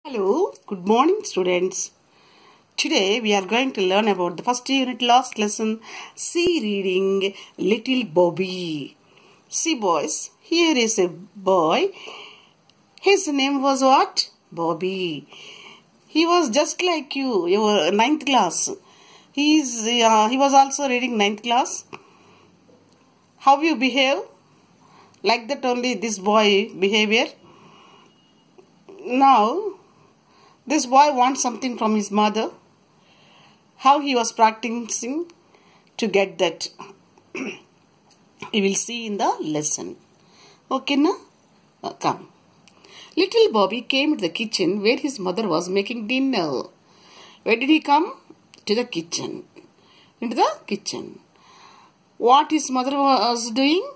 Hello, good morning students. Today we are going to learn about the first unit last lesson, C reading Little Bobby. See boys, here is a boy. His name was what? Bobby. He was just like you, your ninth class. He was also reading ninth class. How you behave? Like that only this boy behavior. Now, this boy wants something from his mother. How he was practicing to get that, you will see in the lesson. Okay, na? Come. Little Bobby came to the kitchen where his mother was making dinner. Where did he come? To the kitchen. Into the kitchen. What his mother was doing?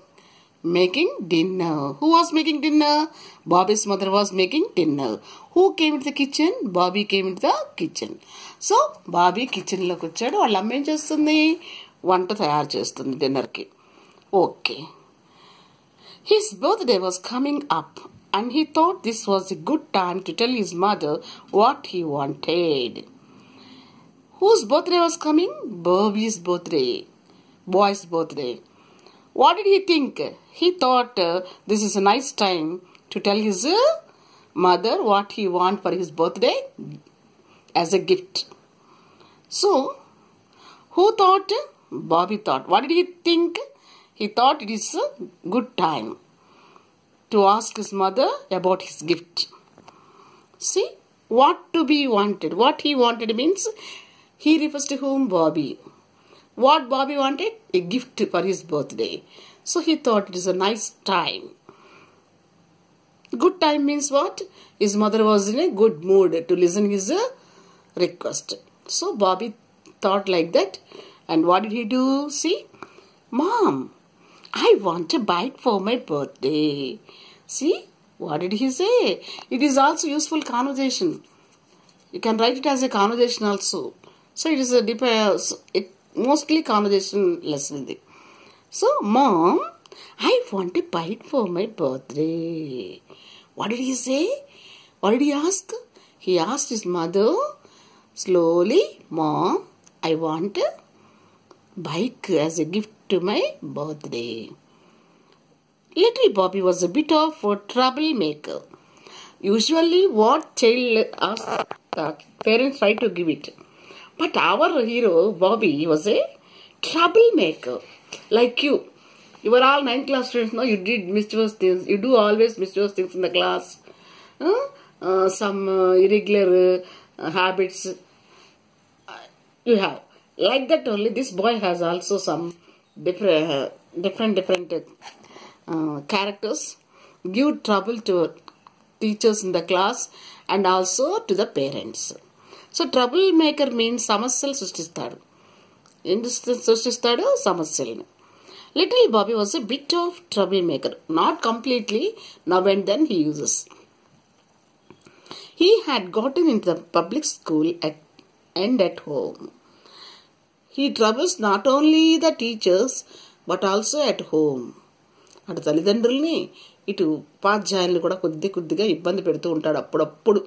Making dinner. Who was making dinner? Bobby's mother was making dinner. Who came into the kitchen? Bobby came into the kitchen. So, Bobby kitchen lo kuchadu. Vallu amma em chestundi? Vanta tayaru chestundi dinner ki. Okay. His birthday was coming up and he thought this was a good time to tell his mother what he wanted. Whose birthday was coming? Bobby's birthday. Boy's birthday. What did he think? He thought this is a nice time to tell his mother what he wants for his birthday as a gift. So, who thought? Bobby thought. What did he think? He thought it is a good time to ask his mother about his gift. See, what to be wanted. What he wanted means he refers to whom? Bobby. What Bobby wanted? A gift for his birthday. So he thought it is a nice time. Good time means what? His mother was in a good mood to listen his request. So Bobby thought like that. And what did he do? See? Mom, I want a bike for my birthday. See? What did he say? It is also useful conversation. You can write it as a conversation also. So it is a mostly conversation lesson. So, Mom, I want a bike for my birthday. What did he say? What did he ask? He asked his mother slowly, Mom, I want a bike as a gift to my birthday. Little Bobby was a bit of a troublemaker. Usually what child asks, parents try to give it. But our hero, Bobby, was a troublemaker. Like you. You were all 9th class students, no? You did mischievous things. You do always mischievous things in the class. Some irregular habits you have. Like that only, this boy has also some different characters. Give trouble to teachers in the class and also to the parents. So, troublemaker means సమస్యలు సృష్టిస్తాడు. ఎందుకు సృష్టిస్తాడు? సమస్యలను. Little Bobby was a bit of troublemaker. Not completely. Now and then he uses. He had gotten into the public school and at home. He troubles not only the teachers but also at home. అటు తల్లిదండ్రుల్ని ఇటు ఉపాధ్యాయుల్ని కూడా కొద్దిగా ఇబ్బంది పెడుతూ ఉంటాడు అప్పుడప్పుడు.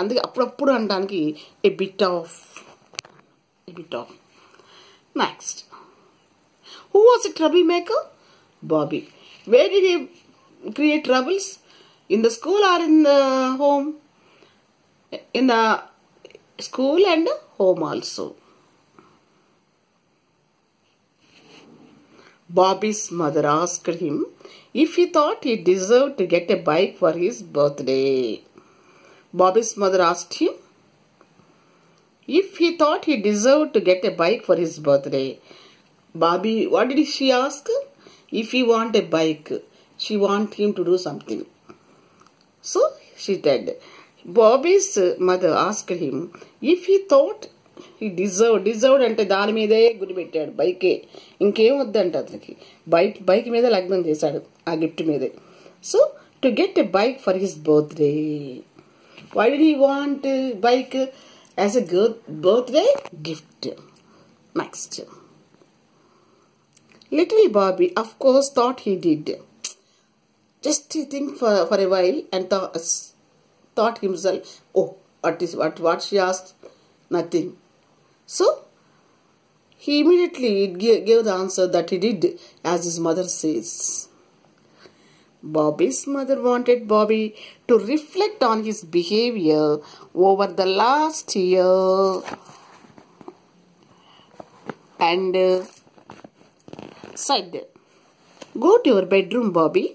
అందుకే అప్పుడప్పుడు అనడానికి a bit of. Next. Who was a troublemaker? Bobby. Where did he create troubles? In the school or in the home? In the school and home also. Bobby's mother asked him if he thought he deserved to get a bike for his birthday. Bobby's mother asked him if he thought he deserved to get a bike for his birthday. Bobby, what did she ask? If he want a bike, she want him to do something. So she said, Bobby's mother asked him if he thought he deserved అంటే దాని మీదే గురి పెట్టాడు. బైకే ఇంకేం వద్దంట అతనికి. Bike మీద లగ్నం చేశాడు ఆ గిఫ్ట్ మీదే. So to get a bike for his birthday. Why did he want a bike as a birthday gift? Next. Little Bobby, of course, thought he did. Just think for a while and thought himself, oh, what she asked? Nothing. So, he immediately gave the answer that he did as his mother says. Bobby's mother wanted Bobby to reflect on his behavior over the last year and said, go to your bedroom, Bobby,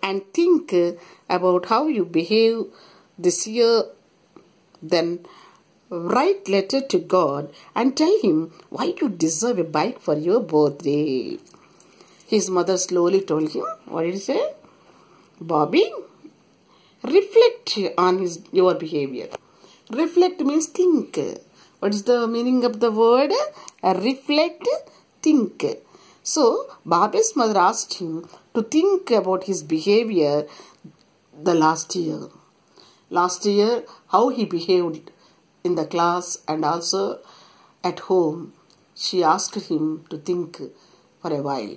and think about how you behave this year. Then write letter to God and tell him why you deserve a bike for your birthday. His mother slowly told him, what did he say? Bobby, reflect on your behavior. Reflect means think. What is the meaning of the word? Reflect, think. So, Bobby's mother asked him to think about his behavior the last year. Last year, how he behaved in the class and also at home. She asked him to think for a while.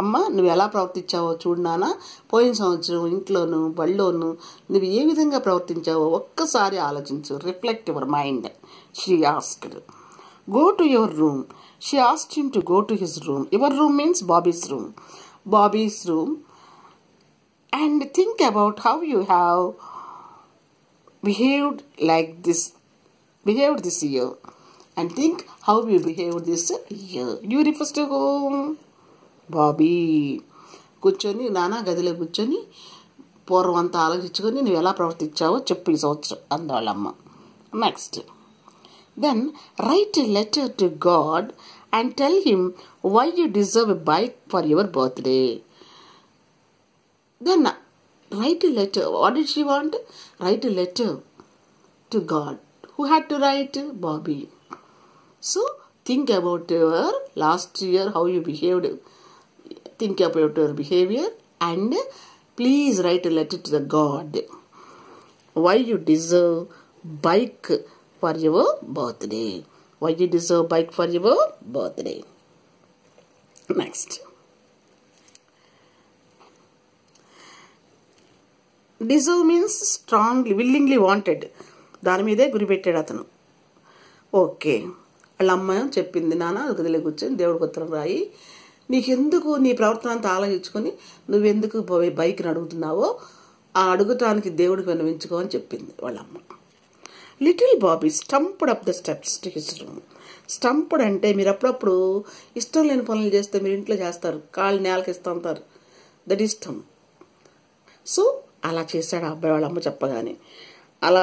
అమ్మ, నువ్వు ఎలా ప్రవర్తించావో చూడు నాన్న, పోయిన సంవత్సరం ఇంట్లోను బళ్ళోను నువ్వు ఏ విధంగా ప్రవర్తించావో ఒక్కసారి ఆలోచించు. Reflect your mind. She asked. Go to your room. She asked him to go to his room. Your room means Bobby's room. Bobby's room. And think about how you have behaved this year. And think how you behaved this year. You refers to home. Bobby కూర్చొని నానా గదిలో కూర్చొని పూర్వం అంతా ఆలోచించుకొని నువ్వు ఎలా ప్రవర్తించావో చెప్పు ఈ సంవత్సరం అందవాళ్ళమ్మ. Next, then write a letter to God and tell him why you deserve a bike for your birthday. Then write a letter. What did she want? Write a letter to God. Who had to write? Bobby. So think about your last year, how you behaved. Think about your behavior and please write a letter to the God. Why you deserve bike for your birthday? Why you deserve bike for your birthday? Next. Deserve means strongly, willingly wanted. దాని మీదే గురి పెట్టాడు అతను. Okay, వాళ్ళ అమ్మ చెప్పింది, నాన్న గదిలో కూర్చొని దేవుడికి ఉత్తరం రాయి, నీకెందుకు నీ ప్రవర్తన అంతా ఆలోచించుకొని నువ్వెందుకు బైక్ని అడుగుతున్నావో ఆ అడుగుటానికి దేవుడికి విన్నవించుకో అని చెప్పింది వాళ్ళమ్మ. Little Bobby stumped up the steps to his room. Stumped అంటే మీరు అప్పుడప్పుడు ఇష్టం లేని పనులు చేస్తే మీరు ఇంట్లో చేస్తారు, కాళ్ళు నేలకి ఇస్తూ ఉంటారు, దట్ ఇష్టం. సో అలా చేశాడు ఆ అబ్బాయి వాళ్ళమ్మ చెప్పగానే. అలా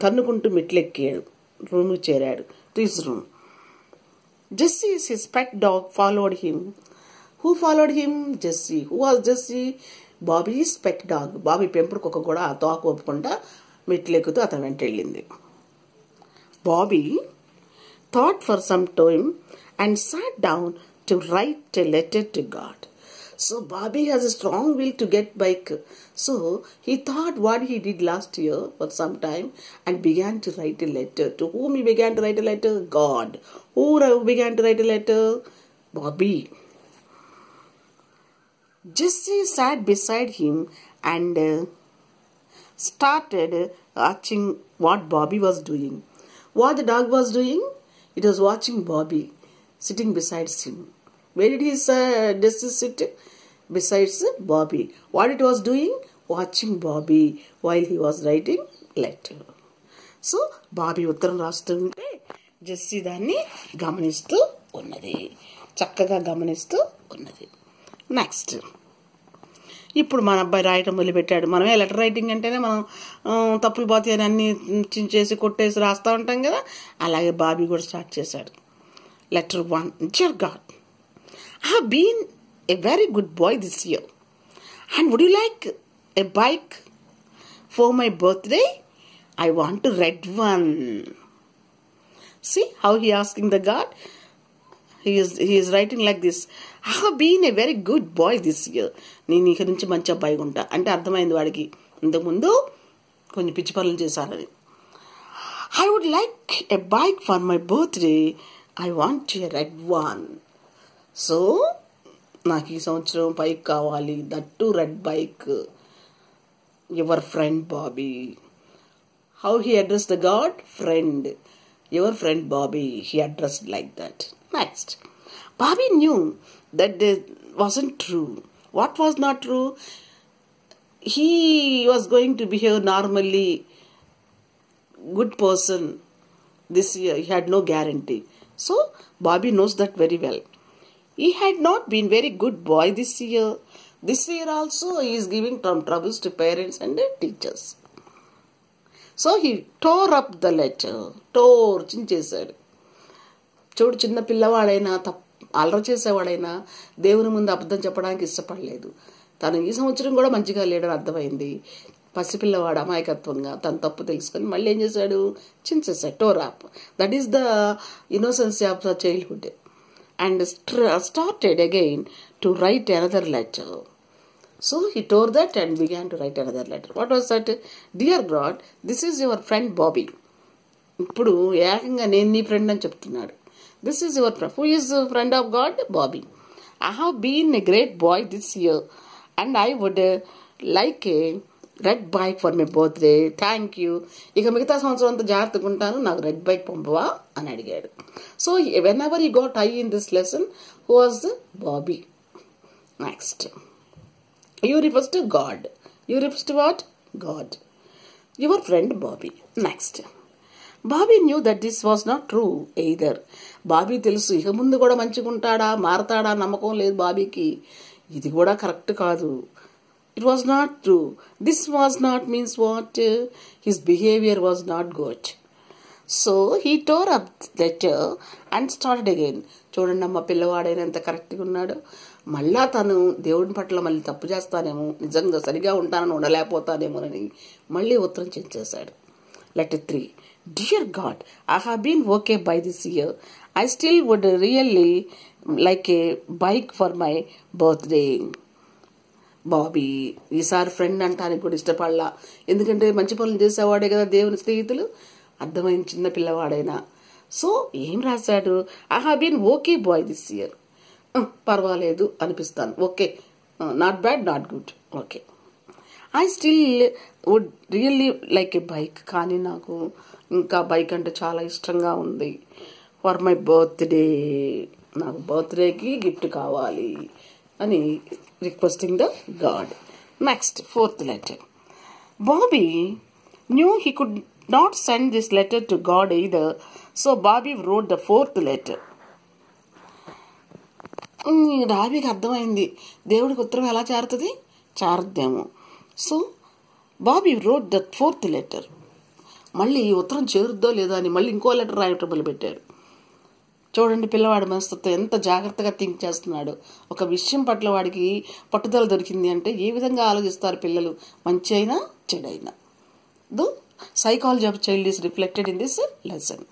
తన్నుకుంటూ మెట్లు ఎక్కాడు, రూమ్కి చేరాడు, to his room. Jessie, his pet dog, followed him. Who followed him? Jessie. Who was Jessie? Bobby's pet dog. Bobby పెంపుడు కుక్క కూడా ఆ తోక ఒప్పుకుంటా మెట్లెక్కుతూ అతను వెంట వెళ్ళింది. Bobby thought for some time and sat down to write a letter to God. So Bobby has a strong will to get bike. So he thought what he did last year for some time and began to write a letter. To whom he began to write a letter? God. Who began to write a letter? Bobby. Jessie sat beside him and started watching what Bobby was doing. What the dog was doing? It was watching Bobby sitting beside him. Where did his Jessie sit? Besides Bobby. What it was doing? Watching Bobby while he was writing letter. So Bobby ఉత్తరం రాస్తూ ఉంటే Jessie దాన్ని గమనిస్తూ ఉన్నది, చక్కగా గమనిస్తూ ఉన్నది. Next, ఇప్పుడు మన అబ్బాయి రాయటం మొదలుపెట్టాడు. మనమే లెటర్ రైటింగ్ అంటేనే మనం తప్పులు పోతాయి అని అన్ని చించేసి కొట్టేసి రాస్తూ ఉంటాం కదా, అలాగే బాబీ కూడా స్టార్ట్ చేశాడు. Letter 1. Dear God, I have been a very good boy this year, and would you like a bike for my birthday? I want a red one. See how he asking the God? He is writing like this. I have been a very good boy this year. నేను ఇక నుంచి మంచి అబ్బాయిగా ఉంటా అంటే అర్థమైంది వాడికి, ఇంతకుముందు కొన్ని పిచ్చి పనులు చేశారని. I would like a bike for my birthday. I want a red one. So నాకు ఈ సంవత్సరం బైక్ కావాలి, that red bike. your friend Bobby. How he addressed the God? Friend. Your friend Bobby. He addressed like that. Next. Bobby knew that it wasn't true. What was not true? He was going to behave normally, good person this year. He had no guarantee. So, Bobby knows that very well. He had not been very good boy this year. This year also he is giving some troubles to parents and teachers. So he tore up the letter. చించేశాడు. చూడు, చిన్న పిల్లవాడైనా అల్లరి చేసేవాడైనా దేవుని ముందు అబద్ధం చెప్పడానికి ఇష్టపడలేదు. తను ఈ సంవత్సరం కూడా మంచిగా లేడని అర్థమైంది. పసిపిల్లవాడు అమాయకత్వంగా తన తప్పు తెలుసుకొని మళ్ళీ ఏం చేశాడు? చించేశాడు. Tore up. That is the innocence of the childhood. And started again to write another letter. So he tore that and began to write another letter. What was that? Dear God, this is your friend Bobby. ఇప్పుడు ఏకంగా నేను నీ friend అని చెప్తున్నాడు. This is your friend. Who is the friend of God? Bobby. I have been a great boy this year and I would like a red bike for my birthday. Thank you. ఇక మిగతా సంవత్సరం అంతా జాగ్రత్తగా ఉంటాను, నాకు red bike పంపవా అని అడిగాడు. So when ever you got I in this lesson, who was the Bobby. Next, you refers to God. You refers to what? God. Your friend Bobby. Next, Bobby knew that this was not true either. Bobby తెలుసు ఇక ముందు కూడా మంచిగా ఉంటాడా, మారతాడా నమ్మకం లేదు బాబీకి. ఇది కూడా కరెక్ట్ కాదు. It was not true. This was not means what? His behavior was not good. So he tore up the letter and started again. చూడండి అమ్మ, పిల్లవాడైనా ఎంత కరెక్ట్గా ఉన్నాడు. మళ్ళా తను దేవుడి పట్ల మళ్ళీ తప్పు చేస్తానేమో, నిజంగా సరిగా ఉంటానని ఉండలేకపోతానేమోనని మళ్ళీ ఉత్తరం చేసేశాడు. Letter 3. Dear God, I have been okay by this year. I still would really like a bike for my birthday. Bobby ఈసారి ఫ్రెండ్ అంటానికి కూడా ఇష్టపడలా. ఎందుకంటే మంచి పనులు చేసేవాడే కదా దేవుని స్నేహితులు. అర్థమైన చిన్న పిల్లవాడైనా. సో ఏం రాశాడు? I have been okay boy this year. పర్వాలేదు అనిపిస్తాను. Okay, not bad, not good, okay. I still would really like a bike. కానీ నాకు ఇంకా బైక్ అంటే చాలా ఇష్టంగా ఉంది. ఫర్ మై బర్త్డే, నాకు బర్త్డేకి గిఫ్ట్ కావాలి అని requesting the God. Next, fourth letter. Bobby knew he could not send this letter to God either, so Bobby wrote the fourth letter. బాబీకి అర్థమైంది దేవుడికి ఉత్తరం ఎలా చేరుతుంది, చేరద్దేమో. So Bobby wrote the fourth letter. మళ్ళీ ఈ ఉత్తరం చేరుద్దో లేదా అని మళ్ళీ ఇంకో లెటర్ రాయటం మొదలుపెట్టాడు. చూడండి పిల్లవాడి మనస్తత్వం ఎంత జాగ్రత్తగా థింక్ చేస్తున్నాడు. ఒక విషయం పట్ల వాడికి పట్టుదల దొరికింది అంటే ఏ విధంగా ఆలోచిస్తారు పిల్లలు, మంచి అయినా చెడైనా. Though psychology of child is reflected in this lesson.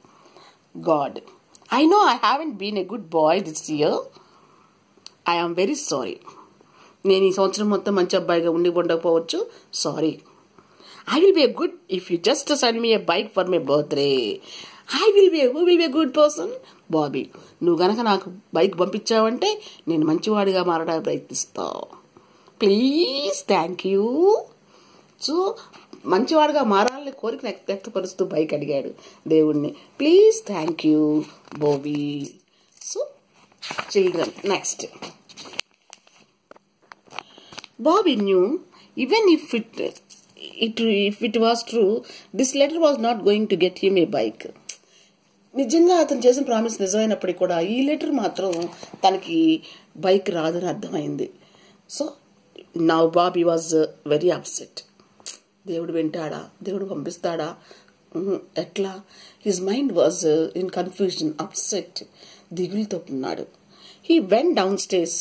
God, I know I haven't been a good boy this year. I am very sorry. నేను ఈ సంవత్సరం మొత్తం మంచి అబ్బాయిగా ఉండి ఉండకపోవచ్చు. Sorry. I will be a good if you just send me a bike for my birthday. Who will be a good person? Bobby, నువ్వు గనక నాకు బైక్ పంపించావంటే నేను మంచివాడిగా మారడానికి ప్రయత్నిస్తా. Please, thank you. సో మంచివాడిగా మారాలని కోరిక వ్యక్తపరుస్తూ బైక్ అడిగాడు దేవుణ్ణి. Please, thank you Bobby. So children, next. Bobby knew even if it was true, this letter was not going to get him a bike. నిజంగా అతను చేసిన ప్రామిస్ నిజమైనప్పటికీ కూడా ఈ లెటర్ మాత్రం తనకి బైక్ రాదని అర్థమైంది. So now Bobby was very upset. దేవుడు వింటాడా, దేవుడు పంపిస్తాడా, ఎట్లా? His mind was in confusion, upset, దిగులుతో ఉన్నాడు. He went down stairs.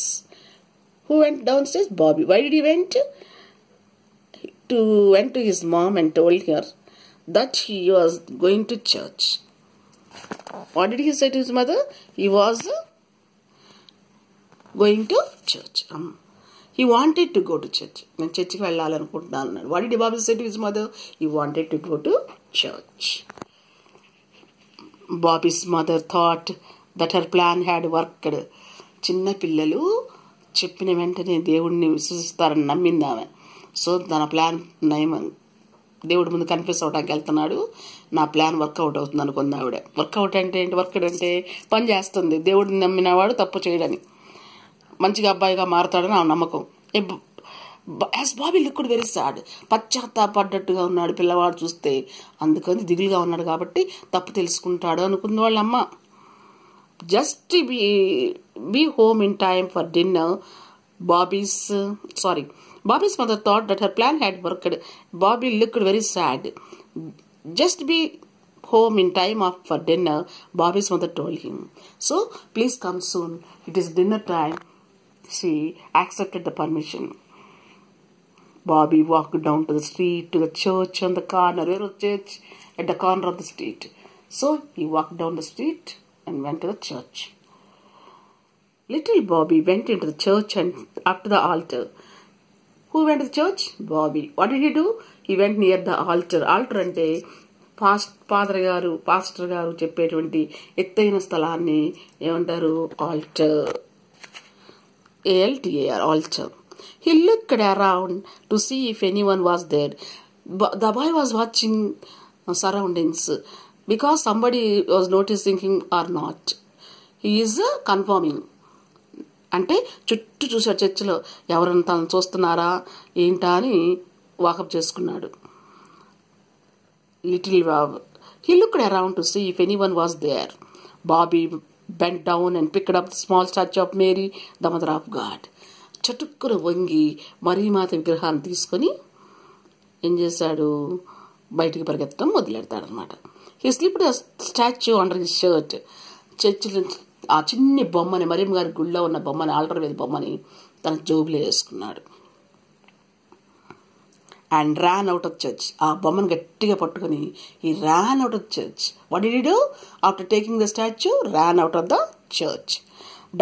Who went down stairs? Bobby. Why did he went to his mom and told her that he was going to church. What did he say to his mother? He was going to church. He wanted to go to church. నేను చర్చికి వెళ్ళాలనుకుంటున్నాను అన్నాడు. What did Bobby say to his mother? He wanted to go to church. Bobby's mother thought that her plan had worked. చిన్న పిల్లలు చెప్పిన వెంటనే దేవుడిని విశ్వసిస్తారని నమ్మింది ఆమె. సో తన ప్లాన్ నయం దేవుడి ముందు కన్ఫ్యూస్ అవడానికి వెళ్తున్నాడు. నా ప్లాన్ వర్కౌట్ అవుతుంది అనుకుంది ఆవిడ. వర్కౌట్ అంటే ఏంటి? వర్కౌట్ అంటే పని చేస్తుంది. దేవుడిని నమ్మినవాడు తప్పు చేయడని, మంచిగా అబ్బాయిగా మారతాడని ఆ నమ్మకం. As Bobby looked very sad, పశ్చాత్తాపడ్డట్టుగా ఉన్నాడు పిల్లవాడు చూస్తే. అందుకని దిగులుగా ఉన్నాడు కాబట్టి తప్పు తెలుసుకుంటాడు అనుకుంది వాళ్ళ అమ్మ. Just be home in time for dinner. Bobby's mother thought that her plan had worked. Bobby looked very sad. Just be home in time for dinner, Bobby's mother told him. So, please come soon. It is dinner time. She accepted the permission. Bobby walked down to the street to the church on the corner. Where was church? At the corner of the street. So, he walked down the street and went to the church. Little Bobby went into the church and up to the altar. Who went to the church? Bobby. What did he do? He went near the altar. Altar ante pastor garu చెప్పేటువంటి ఎత్తైన స్థలాన్ని ఏమంటారు? altar. ALTAR, altar. He looked around to see if anyone was there. The boy was watching surroundings because somebody was noticing him or not. He is confirming. అంటే చుట్టూ చూసాడు చర్చిలో ఎవరైనా తను చూస్తున్నారా ఏంటా అని వాకప్ చేసుకున్నాడు. He looked around to see if anyone was there. Bobby bent down and picked up the small statue of Mary, the mother of God. చటుక్కున వంగి మరీమాత విగ్రహాన్ని తీసుకొని ఏం చేశాడు? బయటికి పరిగెత్తడం మొదలెడతాడనమాట. He slipped a statue under his shirt. చర్చిలో ఆ చిన్ని బొమ్మని, మరియమ్మ గారి గుళ్ళో ఉన్న బొమ్మని, ఆల్టర్ మీద బొమ్మని తన జోబులో వేసుకున్నాడు. And ran out of church. ఆ బొమ్మను గట్టిగా పట్టుకొని he ran out of church. What did he do? After taking the statue, ran out of the church.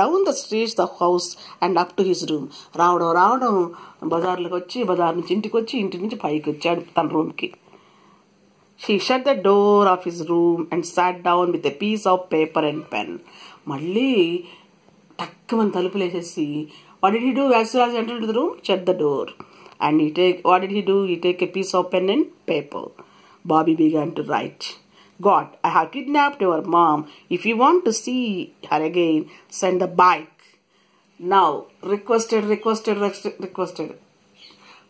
Down the streets, the house and up to his room. రావడం బజార్లోకి వచ్చి, బజార్ నుంచి ఇంటికి వచ్చి, ఇంటి నుంచి పైకి వచ్చాడు తన రూమ్కి. She shut the door of his room and sat down with a piece of paper and pen. మళ్ళీ టక్కుమని తలుపులు వేసేసి, what did he do as soon as he entered the room? Shut the door. And what did he do? He take a piece of pen and paper. Bobby began to write. God, I have kidnapped your mom. If you want to see her again, send the bike. Now, requested.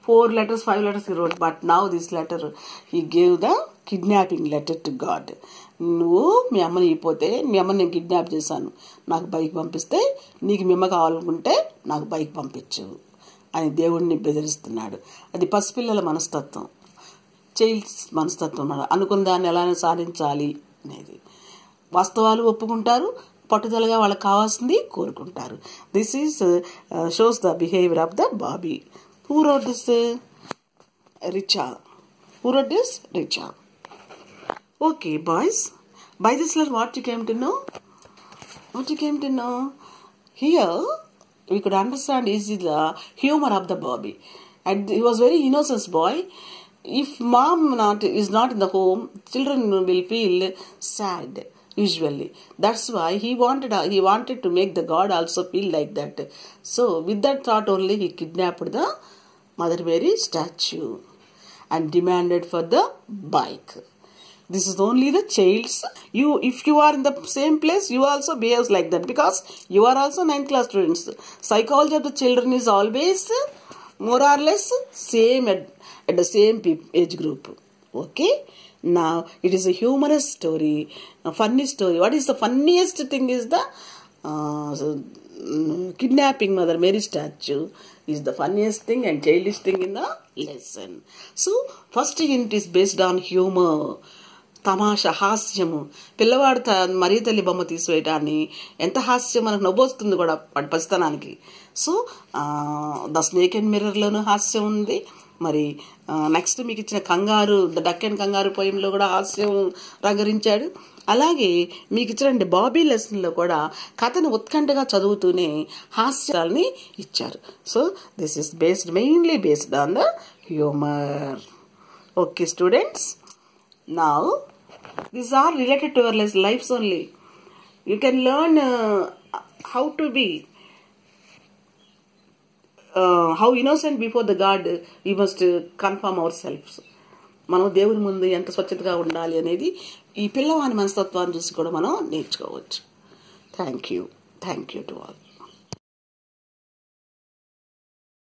4 letters, 5 letters he wrote, but now this letter he gave the kidnapping letter to God. నువ్వు మీ అమ్మని అయిపోతే, మీ అమ్మని నేను kidnap చేశాను, నాకు bike పంపిస్తే, నీకు మీ అమ్మ కావాలనుకుంటే నాకు బైక్ పంపించు అని దేవుడిని బెదిరిస్తున్నాడు. అది పసిపిల్లల మనస్తత్వం, చైల్డ్స్ మనస్తత్వం. అనుకున్న దాన్ని ఎలానే సాధించాలి అనేది. వాస్తవాలు ఒప్పుకుంటారు, పట్టుదలగా వాళ్ళకి కావాల్సింది కోరుకుంటారు. This is shows the behaviour of the Bobby. Who wrote this? Richard. Who wrote this? Richard. Okay, boys. By this letter, what you came to know? Here, we could understand easily the humor of the Bobby. And he was very innocent boy. If mom is not in the home, children will feel sad. Usually, that's why he wanted to make the God also feel like that. So, with that thought only, he kidnapped the Mother Mary statue and demanded for the bike. This is only the child's. If you are in the same place, you also behaves like that because you are also 9th class students. Psychology of the children is always more or less same at the same age group. Okay. Now, it is a humorous story, a funny story. What is the funniest thing is the kidnapping Mother Mary statue is the funniest thing and childish thing in the lesson. So, first hint is based on humor. తమాషా, హాస్యము. పిల్లవాడు మరీ తల్లి బొమ్మ తీసివేయటాన్ని ఎంత హాస్యం మనకు నవ్వొస్తుంది కూడా పసితనానికి. So the snake and మిర్రర్లోనూ హాస్యం ఉంది. మరి నెక్స్ట్ మీకు ఇచ్చిన కంగారు, ద డక్ అండ్ కంగారు పోయంలో కూడా హాస్యం రంగరించాడు. అలాగే మీకు ఇచ్చిన బాబీ లెసన్లో కూడా కథను ఉత్కంఠగా చదువుతూనే హాస్యాలని ఇచ్చారు. So this is mainly based on the humour. Okay students, now these are related to our lives only. You can learn how to be how innocent before the god we must confirm our selfs. మనం దేవుని ముందు ఎంత స్వచ్ఛతగా ఉండాలి అనేది ఈ పిల్లవాని మనస్తత్వాన్ని చూసి కూడా మనం నేర్చుకోవచ్చు. Thank you to all.